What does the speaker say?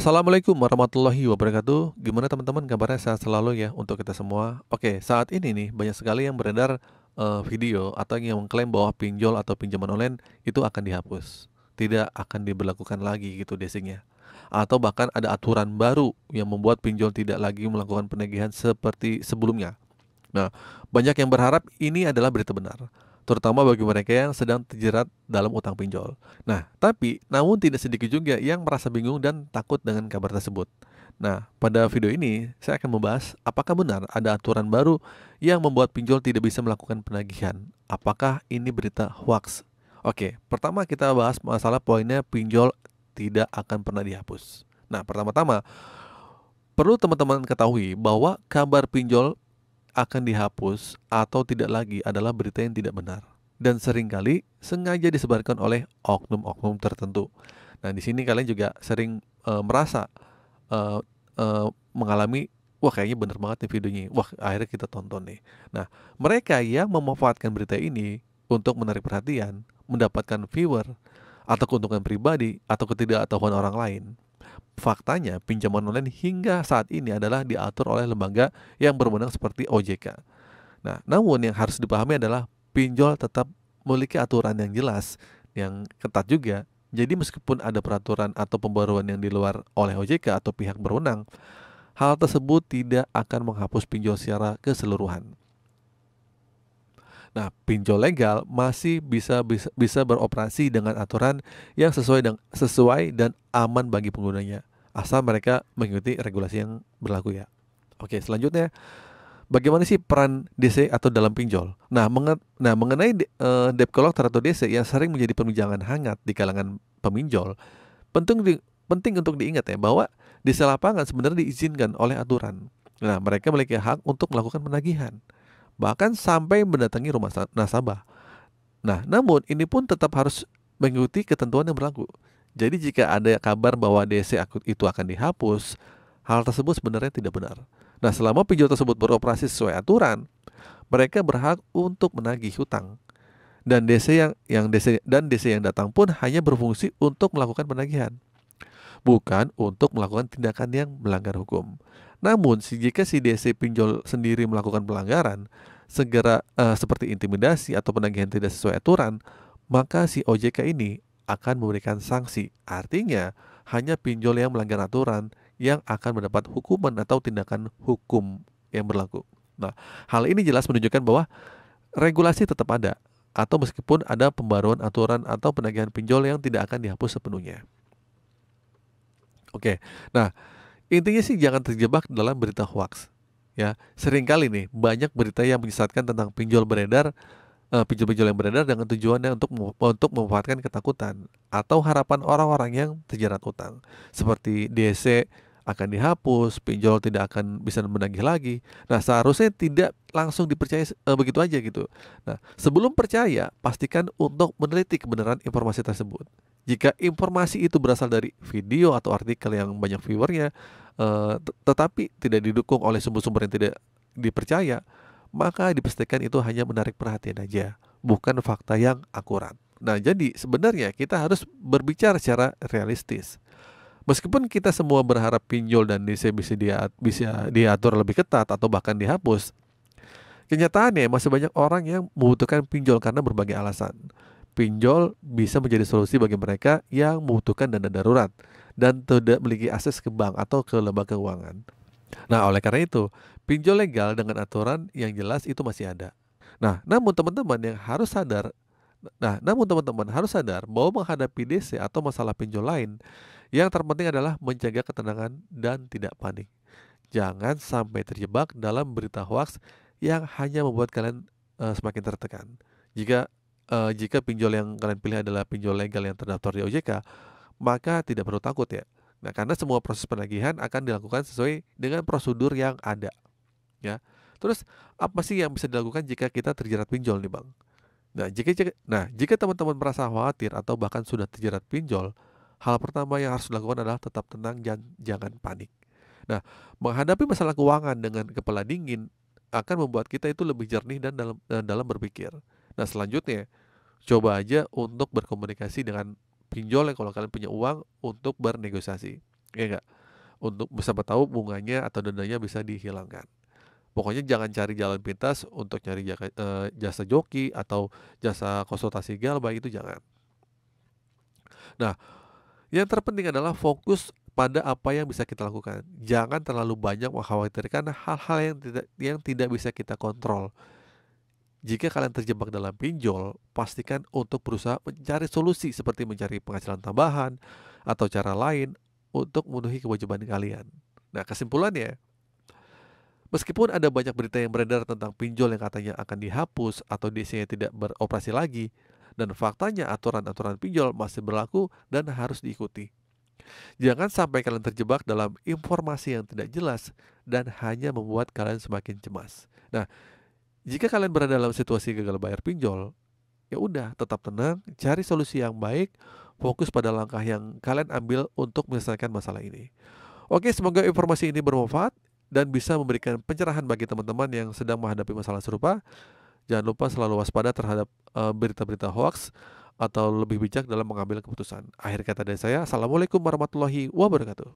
Assalamualaikum warahmatullahi wabarakatuh. Gimana teman-teman kabarnya, sehat selalu ya untuk kita semua. Oke, saat ini nih banyak sekali yang beredar video atau yang mengklaim bahwa pinjol atau pinjaman online itu akan dihapus. Tidak akan diberlakukan lagi gitu desingnya. Atau bahkan ada aturan baru yang membuat pinjol tidak lagi melakukan penagihan seperti sebelumnya. Nah, banyak yang berharap ini adalah berita benar, terutama bagi mereka yang sedang terjerat dalam utang pinjol. Nah, tapi namun tidak sedikit juga yang merasa bingung dan takut dengan kabar tersebut. Nah, pada video ini saya akan membahas apakah benar ada aturan baru yang membuat pinjol tidak bisa melakukan penagihan. Apakah ini berita hoax? Oke, pertama kita bahas masalah poinnya pinjol tidak akan pernah dihapus. Nah, pertama-tama perlu teman-teman ketahui bahwa kabar pinjol akan dihapus atau tidak lagi adalah berita yang tidak benar dan seringkali sengaja disebarkan oleh oknum-oknum tertentu. Nah, di sini kalian juga sering merasa eh, mengalami, wah kayaknya bener banget nih videonya, wah akhirnya kita tonton nih. Nah, mereka yang memanfaatkan berita ini untuk menarik perhatian, mendapatkan viewer, atau keuntungan pribadi, atau ketidaktahuan orang lain. Faktanya, pinjaman online hingga saat ini adalah diatur oleh lembaga yang berwenang seperti OJK. Nah, namun yang harus dipahami adalah pinjol tetap memiliki aturan yang jelas, yang ketat juga. Jadi meskipun ada peraturan atau pembaruan yang di luar oleh OJK atau pihak berwenang, hal tersebut tidak akan menghapus pinjol secara keseluruhan. Nah, pinjol legal masih bisa beroperasi dengan aturan yang sesuai dan aman bagi penggunanya, asal mereka mengikuti regulasi yang berlaku ya. Oke, selanjutnya bagaimana sih peran DC atau dalam pinjol? Mengenai debt collector atau DC yang sering menjadi perbincangan hangat di kalangan peminjol, penting untuk diingat ya bahwa DC lapangan sebenarnya diizinkan oleh aturan. Nah, mereka memiliki hak untuk melakukan penagihan, bahkan sampai mendatangi rumah nasabah. Nah, namun ini pun tetap harus mengikuti ketentuan yang berlaku. Jadi jika ada kabar bahwa DC itu akan dihapus, hal tersebut sebenarnya tidak benar. Nah, selama pinjol tersebut beroperasi sesuai aturan, mereka berhak untuk menagih hutang. Dan DC yang datang pun hanya berfungsi untuk melakukan penagihan, bukan untuk melakukan tindakan yang melanggar hukum. Namun, jika si DC pinjol sendiri melakukan pelanggaran, seperti intimidasi atau penagihan tidak sesuai aturan, maka si OJK ini akan memberikan sanksi. Artinya, hanya pinjol yang melanggar aturan yang akan mendapat hukuman atau tindakan hukum yang berlaku. Nah, hal ini jelas menunjukkan bahwa regulasi tetap ada, atau meskipun ada pembaruan aturan atau penagihan pinjol yang tidak akan dihapus sepenuhnya. Oke, nah intinya sih jangan terjebak dalam berita hoax. Ya, seringkali nih banyak berita yang menyesatkan tentang pinjol-pinjol yang beredar dengan tujuannya untuk memanfaatkan ketakutan atau harapan orang-orang yang terjerat utang. Seperti DC akan dihapus, pinjol tidak akan bisa menagih lagi. Nah, seharusnya tidak langsung dipercaya begitu aja gitu. Nah, sebelum percaya, pastikan untuk meneliti kebenaran informasi tersebut. Jika informasi itu berasal dari video atau artikel yang banyak viewernya, tetapi tidak didukung oleh sumber-sumber yang tidak dipercaya, maka dipastikan itu hanya menarik perhatian aja, bukan fakta yang akurat. Nah, jadi sebenarnya kita harus berbicara secara realistis. Meskipun kita semua berharap pinjol dan DC bisa diatur lebih ketat atau bahkan dihapus, kenyataannya masih banyak orang yang membutuhkan pinjol karena berbagai alasan. Pinjol bisa menjadi solusi bagi mereka yang membutuhkan dana darurat dan tidak memiliki akses ke bank atau ke lembaga keuangan. Nah, oleh karena itu, pinjol legal dengan aturan yang jelas itu masih ada. Nah, namun teman-teman yang harus sadar, namun teman-teman harus sadar bahwa menghadapi DC atau masalah pinjol lain, yang terpenting adalah menjaga ketenangan dan tidak panik. Jangan sampai terjebak dalam berita hoaks yang hanya membuat kalian semakin tertekan. Jika pinjol yang kalian pilih adalah pinjol legal yang terdaftar di OJK, maka tidak perlu takut ya. Nah, karena semua proses penagihan akan dilakukan sesuai dengan prosedur yang ada, ya. Terus apa sih yang bisa dilakukan jika kita terjerat pinjol nih, Bang? Jika teman-teman merasa khawatir atau bahkan sudah terjerat pinjol, hal pertama yang harus dilakukan adalah tetap tenang dan jangan panik. Nah, menghadapi masalah keuangan dengan kepala dingin akan membuat kita itu lebih jernih dan dalam berpikir. Nah, selanjutnya coba aja untuk berkomunikasi dengan pinjol kalau kalian punya uang untuk bernegosiasi. ya nggak? Untuk siapa tahu bunganya atau dendanya bisa dihilangkan. Pokoknya jangan cari jalan pintas untuk nyari jasa joki atau jasa konsultasi galbay, itu jangan. Nah, yang terpenting adalah fokus pada apa yang bisa kita lakukan. Jangan terlalu banyak mengkhawatirkan hal-hal yang tidak bisa kita kontrol. Jika kalian terjebak dalam pinjol, pastikan untuk berusaha mencari solusi seperti mencari penghasilan tambahan atau cara lain untuk memenuhi kewajiban kalian. Nah, kesimpulannya, meskipun ada banyak berita yang beredar tentang pinjol yang katanya akan dihapus atau DCnya tidak beroperasi lagi, dan faktanya aturan-aturan pinjol masih berlaku dan harus diikuti. Jangan sampai kalian terjebak dalam informasi yang tidak jelas dan hanya membuat kalian semakin cemas. Nah, jika kalian berada dalam situasi gagal bayar pinjol, ya udah, tetap tenang, cari solusi yang baik, fokus pada langkah yang kalian ambil untuk menyelesaikan masalah ini. Oke, semoga informasi ini bermanfaat dan bisa memberikan pencerahan bagi teman-teman yang sedang menghadapi masalah serupa. Jangan lupa selalu waspada terhadap berita-berita hoax atau lebih bijak dalam mengambil keputusan. Akhir kata dari saya, Assalamualaikum warahmatullahi wabarakatuh.